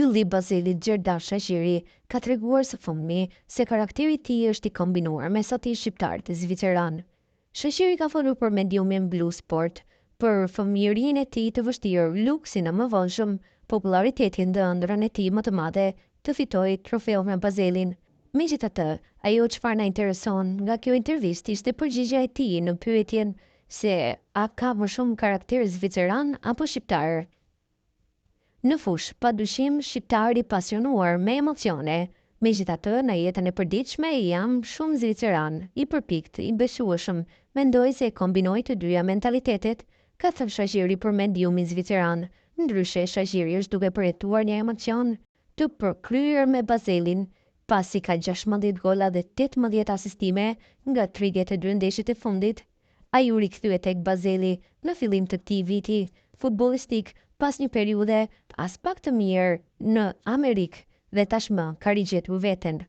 Ylli i Bazelit Xherdan Shaqiri ka treguar së fundmi se karakteri i tij është i kombinuar me sati shqiptar të zviceran. Shaqiri ka folur për mediumin Blu Sport, për fëmijërinë e tij të vështirë, luksin e mëvonshëm, popularitetin dhe ëndrrën e tij më të madhe të fitojë trofeu me Bazelin. Megjithatë, ajo çfarë na intereson nga kjo intervistë ishte përgjigjja e tij në pyetjen se a ka më shumë karakter zviceran apo shqiptar. Në fush, padyshim shqiptar i pasionuar me emocione, megjithatë në jetën e përditshme jam shumë zviceran, i përpikt, i beshueshëm, mendoj se kombinoj të dyja mentalitetet, ka thënë Shaqiri për mediumin zviceran. Ndryshe, Shaqiri është duke përjetuar një emocion të përkryer me Bazelin, pasi ka 16 gola dhe 18 asistime nga 32 ndeshjet e fundit. Ai u rikthyet tek Bazeli në fillim të këtij viti futbollistik pas një periudhe as pak të mirë në Amerikë dhe tashmë ka rigjetur veten.